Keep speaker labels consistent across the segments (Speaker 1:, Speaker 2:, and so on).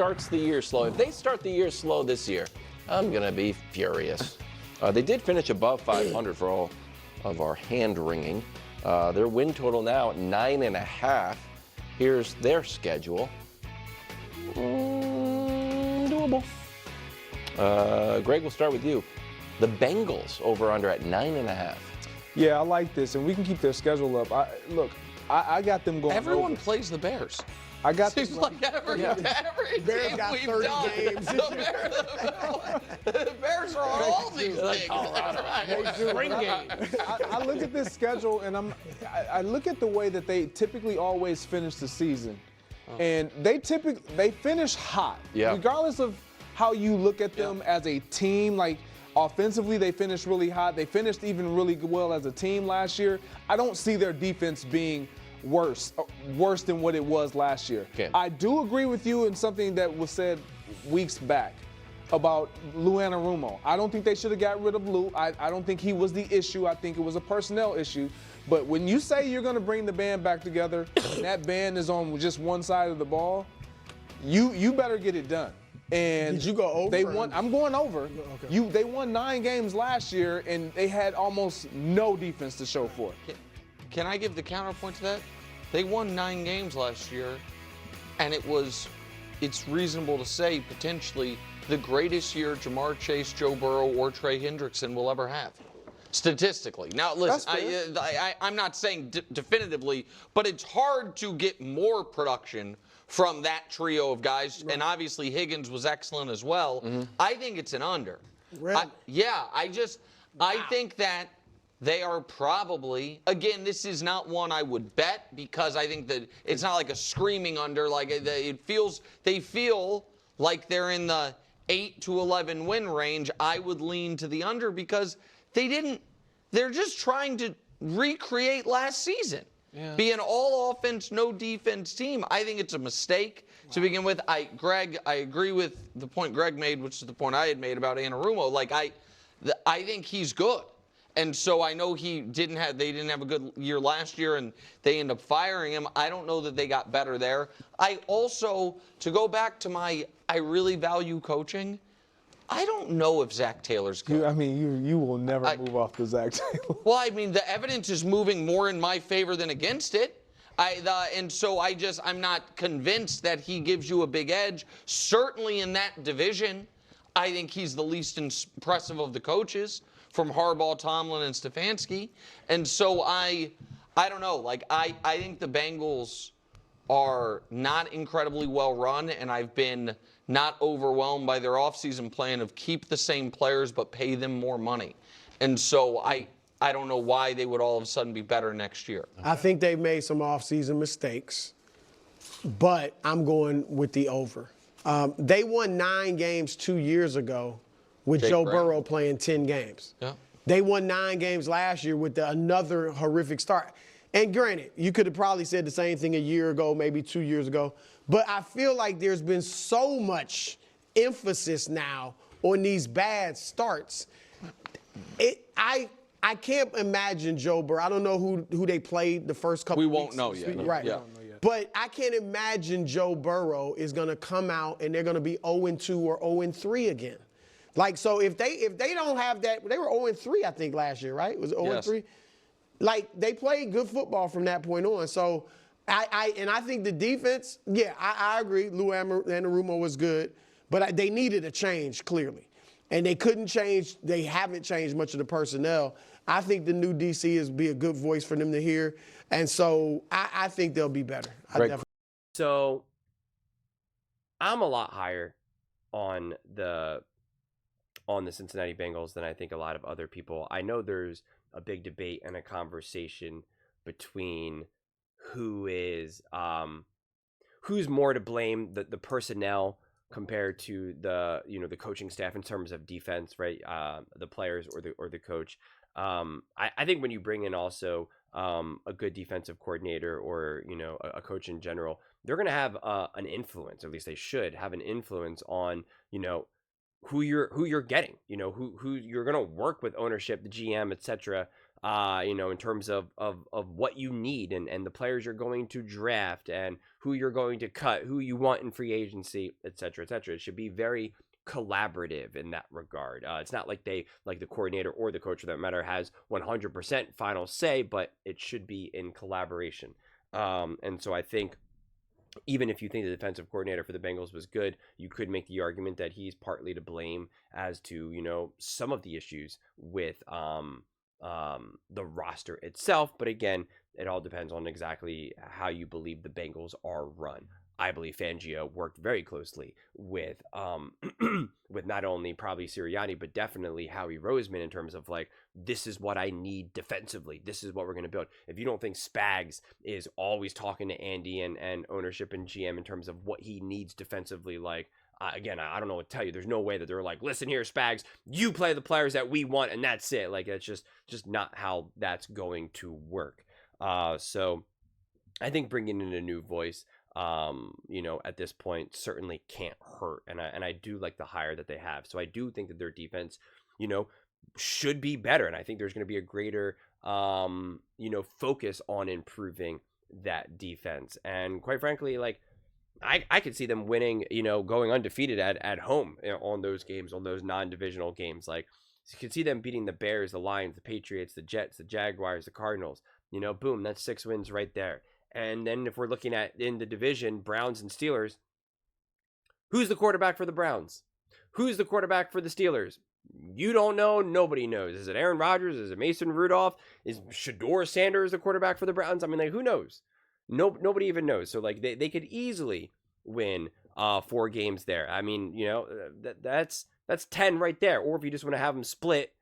Speaker 1: starts the year slow. If they start the year slow this year, I'm going to be furious. They did finish above 500 for all of our hand-wringing. Their win total now at 9.5. Here's their schedule. Doable. Greg, we'll start with you. The Bengals over/under at 9.5.
Speaker 2: Yeah, I like this, and we can keep their schedule up. I got them going.
Speaker 3: Everyone
Speaker 2: over.
Speaker 3: plays the Bears.
Speaker 2: I got
Speaker 3: Seems
Speaker 2: them.
Speaker 3: like every
Speaker 4: Bears
Speaker 3: team
Speaker 4: got
Speaker 3: we've
Speaker 4: 30
Speaker 3: done,
Speaker 4: games.
Speaker 3: the Bears are on all these things.
Speaker 2: Spring game. I look at this schedule, and I look at the way that they typically always finish the season, and they finish hot, regardless of how you look at them as a team. Like offensively, they finished really hot. They finished even really well as a team last year. I don't see their defense being worse than what it was last year.
Speaker 1: Okay.
Speaker 2: I do agree with you in something that was said weeks back about Lou Anarumo. I don't think they should have got rid of Lou. I don't think he was the issue. I think it was a personnel issue. But when you say you're going to bring the band back together, and that band is on just one side of the ball, you better get it done. And
Speaker 4: did you go over?
Speaker 2: They won. I'm going over.
Speaker 4: Okay.
Speaker 2: They won 9 games last year, and they had almost no defense to show for it.
Speaker 3: Can I give the counterpoint to that? They won 9 games last year, and it's reasonable to say potentially the greatest year Jamar Chase, Joe Burrow, or Trey Hendrickson will ever have. Statistically. Now, listen, I'm not saying definitively, but it's hard to get more production from that trio of guys, and obviously Higgins was excellent as well. I think it's an under.
Speaker 4: Really?
Speaker 3: I think that they are probably, again, this is not one I would bet because I think that it's not like a screaming under. Like they feel like they're in the 8 to 11 win range. I would lean to the under because they're just trying to recreate last season. Yeah. Be an all offense, no defense team. I think it's a mistake to begin with. Greg, I agree with the point Greg made, which is the point I had made about Anarumo. Like I think he's good. And so I know they didn't have a good year last year, and they end up firing him. I don't know that they got better there. I also, to go back to I really value coaching, I don't know if Zach Taylor's good.
Speaker 2: You will never move off the Zach Taylor.
Speaker 3: Well, I mean, the evidence is moving more in my favor than against it. And so I'm not convinced that he gives you a big edge. Certainly in that division, I think he's the least impressive of the coaches, from Harbaugh, Tomlin, and Stefanski. And so I don't know. Like, I think the Bengals are not incredibly well run, and I've been not overwhelmed by their offseason plan of keep the same players but pay them more money. And so I don't know why they would all of a sudden be better next year.
Speaker 4: I think they've made some offseason mistakes, but I'm going with the over. They won 9 games 2 years ago with Joe Burrow playing 10 games.
Speaker 3: Yeah.
Speaker 4: They won 9 games last year with another horrific start. And granted, you could have probably said the same thing a year ago, maybe 2 years ago. But I feel like there's been so much emphasis now on these bad starts. I can't imagine Joe Burrow. I don't know who they played the first couple
Speaker 3: We
Speaker 4: weeks.
Speaker 3: won't know yet.
Speaker 4: Right.
Speaker 3: Yeah.
Speaker 4: But I can't imagine Joe Burrow is going to come out and they're going to be 0-2 or 0-3 again. Like, so if they don't have that, they were 0-3, I think, last year, right? Was it 0-3? Yes. Like, they played good football from that point on. So, I think the defense, I agree. Lou Anarumo was good, but they needed a change, clearly. And they haven't changed much of the personnel. I think the new DC is be a good voice for them to hear. And so I think they'll be better.
Speaker 5: So I'm a lot higher on the Cincinnati Bengals than I think a lot of other people. I know there's a big debate and a conversation between who's more to blame, the personnel compared to the coaching staff in terms of defense, right? The players or the coach. I think when you bring in also a good defensive coordinator or a coach in general, they're going to have an influence, or at least they should have an influence on who you're getting, who you're going to work with, ownership, the GM, etc. in terms of what you need and the players you're going to draft and who you're going to cut, who you want in free agency, et cetera, et cetera. It should be very collaborative in that regard. It's not like the coordinator or the coach for that matter has 100% final say, but it should be in collaboration. And so I think even if you think the defensive coordinator for the Bengals was good, you could make the argument that he's partly to blame as to, some of the issues with the roster itself. But again, it all depends on exactly how you believe the Bengals are run. I believe Fangio worked very closely with with not only probably Sirianni, but definitely Howie Roseman in terms of like, this is what I need defensively. This is what we're going to build. If you don't think Spags is always talking to Andy and ownership and GM in terms of what he needs defensively, like, again, I don't know what to tell you. There's no way that they're like, listen here, Spags, you play the players that we want, and that's it. Like, it's just not how that's going to work. So I think bringing in a new voice, at this point certainly can't hurt. And I do like the hire that they have. So I do think that their defense, should be better. And I think there's going to be a greater, focus on improving that defense. And quite frankly, like, I could see them winning, going undefeated at home on those games, on those non-divisional games. Like, you could see them beating the Bears, the Lions, the Patriots, the Jets, the Jaguars, the Cardinals. Boom, that's 6 wins right there. And then if we're looking at in the division, Browns and Steelers, who's the quarterback for the Browns? Who's the quarterback for the Steelers? You don't know. Nobody knows. Is it Aaron Rodgers? Is it Mason Rudolph? Is Shador Sanders the quarterback for the Browns? I mean, like, who knows? Nobody even knows. So, like, they could easily win 4 games there. I mean, that's 10 right there. Or if you just want to have them split,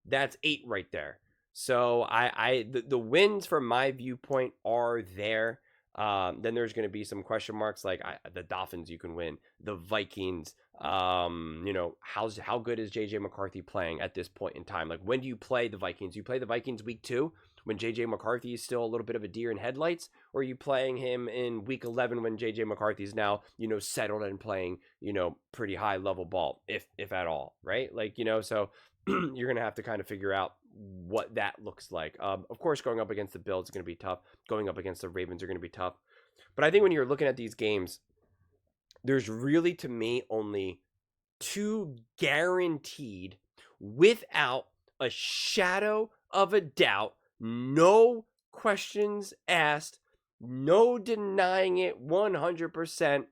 Speaker 5: that's 8 right there. So the wins from my viewpoint are there. Then there's going to be some question marks like the Dolphins you can win, the Vikings. How good is JJ McCarthy playing at this point in time? Like, when do you play the Vikings? You play the Vikings week 2 when JJ McCarthy is still a little bit of a deer in headlights, or are you playing him in week 11 when JJ McCarthy is now settled and playing pretty high level ball, if at all, right? Like, so you're going to have to kind of figure out what that looks like. Of course, going up against the Bills is going to be tough. Going up against the Ravens are going to be tough. But I think when you're looking at these games, there's really, to me, only 2 guaranteed, without a shadow of a doubt, no questions asked, no denying it 100%.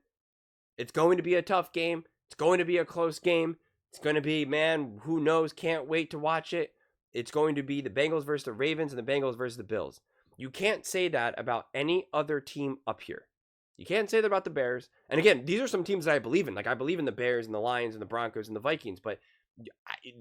Speaker 5: It's going to be a tough game. It's going to be a close game. It's going to be, man, who knows? Can't wait to watch it. It's going to be the Bengals versus the Ravens and the Bengals versus the Bills. You can't say that about any other team up here. You can't say that about the Bears. And again, these are some teams that I believe in. Like, I believe in the Bears and the Lions and the Broncos and the Vikings, but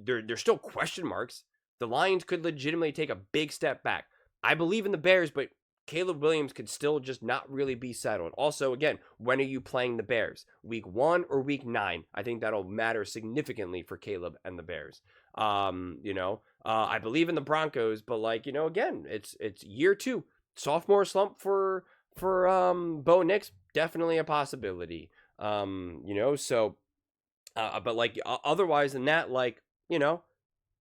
Speaker 5: they're still question marks. The Lions could legitimately take a big step back. I believe in the Bears, but Caleb Williams could still just not really be settled. Also, again, when are you playing the Bears? Week 1 or week 9? I think that'll matter significantly for Caleb and the Bears. I believe in the Broncos, but again, it's year 2. Sophomore slump for Bo Nix, definitely a possibility. But otherwise than that, you're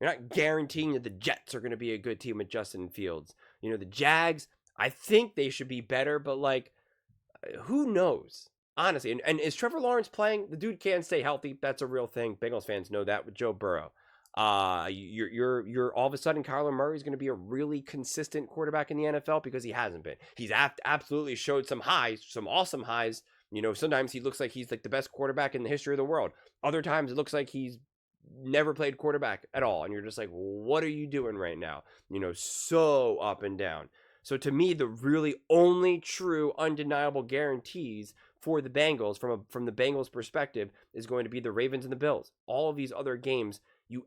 Speaker 5: not guaranteeing that the Jets are going to be a good team with Justin Fields. The Jags, I think they should be better, but who knows? Honestly, and is Trevor Lawrence playing? The dude can't stay healthy. That's a real thing. Bengals fans know that with Joe Burrow. You're all of a sudden Kyler Murray is going to be a really consistent quarterback in the NFL because he hasn't been. He's absolutely showed some highs, some awesome highs. Sometimes he looks like he's like the best quarterback in the history of the world. Other times it looks like he's never played quarterback at all, and you're just like, what are you doing right now? So up and down. So to me, the really only true undeniable guarantees for the Bengals from the Bengals perspective is going to be the Ravens and the Bills. All of these other games, you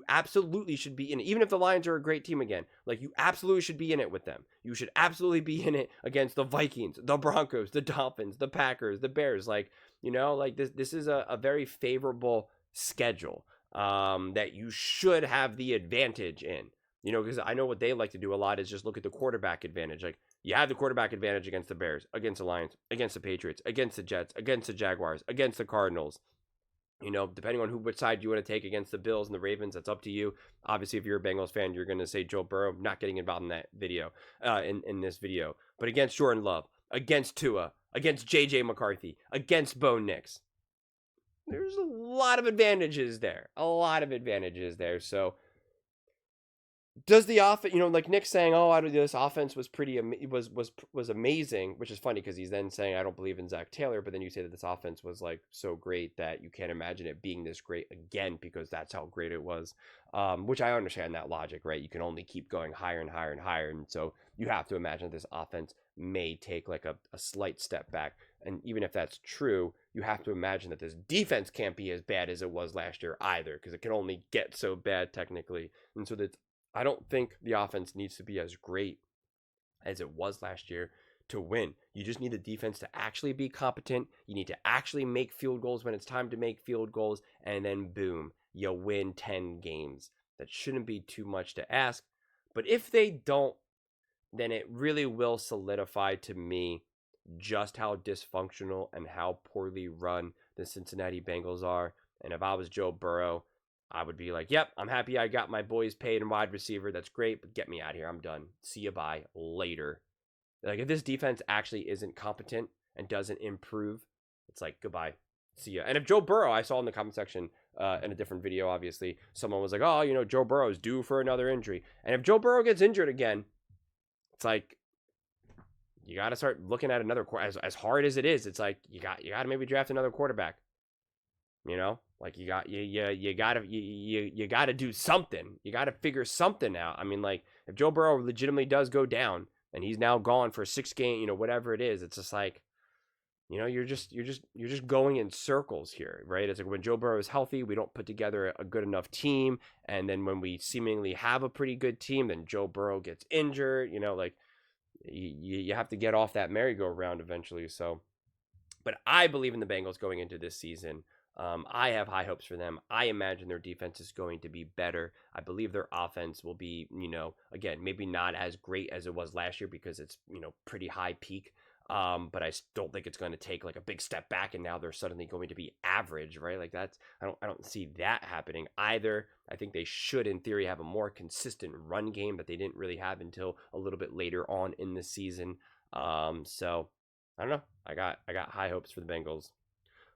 Speaker 5: absolutely should be in it. Even if the Lions are a great team again, you absolutely should be in it with them. You should absolutely be in it against the Vikings, the Broncos, the Dolphins, the Packers, the Bears. This is a very favorable schedule that you should have the advantage in. Because I know what they like to do a lot is just look at the quarterback advantage. Like, you have the quarterback advantage against the Bears, against the Lions, against the Patriots, against the Jets, against the Jaguars, against the Cardinals. depending on which side you want to take against the Bills and the Ravens, that's up to you. Obviously, if you're a Bengals fan, you're going to say Joe Burrow, not getting involved in that video, in this video. But against Jordan Love, against Tua, against J.J. McCarthy, against Bo Nix, there's a lot of advantages there. So does the offense, like Nick saying, "Oh, this offense was was amazing," which is funny because he's then saying, "I don't believe in Zach Taylor," but then you say that this offense was like so great that you can't imagine it being this great again because that's how great it was. Which I understand that logic, right? You can only keep going higher and higher and higher, and so you have to imagine that this offense may take like a slight step back. And even if that's true, you have to imagine that this defense can't be as bad as it was last year either, because it can only get so bad technically, and so that. I don't think the offense needs to be as great as it was last year to win. You just need the defense to actually be competent. You need to actually make field goals when it's time to make field goals. And then boom, you win 10 games. That shouldn't be too much to ask. But if they don't, then it really will solidify to me just how dysfunctional and how poorly run the Cincinnati Bengals are. And if I was Joe Burrow, I would be like, yep, I'm happy I got my boys paid and wide receiver. That's great, but get me out of here. I'm done. See you, bye, later. Like, if this defense actually isn't competent and doesn't improve, it's like, goodbye. See ya. And if Joe Burrow, I saw in the comment section in a different video, obviously, someone was like, oh, Joe Burrow's due for another injury. And if Joe Burrow gets injured again, it's like, you got to start looking at another quarterback. As hard as it is, it's like, you got to maybe draft another quarterback. Like you got to do something. You got to figure something out. I mean, like, if Joe Burrow legitimately does go down and he's now gone for 6 games, whatever it is, it's just like, you're just going in circles here, right? It's like when Joe Burrow is healthy, we don't put together a good enough team, and then when we seemingly have a pretty good team, then Joe Burrow gets injured. Like you have to get off that merry-go-round eventually. So, but I believe in the Bengals going into this season. I have high hopes for them. I imagine their defense is going to be better. I believe their offense will be, again, maybe not as great as it was last year because it's, pretty high peak. But I don't think it's going to take like a big step back and now they're suddenly going to be average, right? Like I don't see that happening either. I think they should, in theory, have a more consistent run game that they didn't really have until a little bit later on in the season. So I don't know. I got high hopes for the Bengals.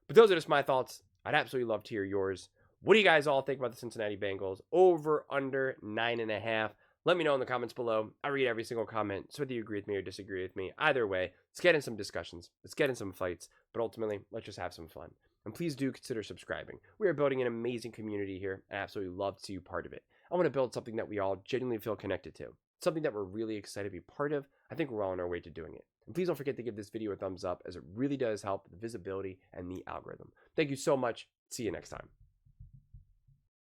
Speaker 5: But those are just my thoughts. I'd absolutely love to hear yours. What do you guys all think about the Cincinnati Bengals? Over, under 9.5. Let me know in the comments below. I read every single comment, so whether you agree with me or disagree with me, either way, let's get in some discussions. Let's get in some fights. But ultimately, let's just have some fun. And please do consider subscribing. We are building an amazing community here. I absolutely love to see you part of it. I want to build something that we all genuinely feel connected to. Something that we're really excited to be part of. I think we're well on our way to doing it. And please don't forget to give this video a thumbs up, as it really does help the visibility and the algorithm. Thank you so much. See you next time.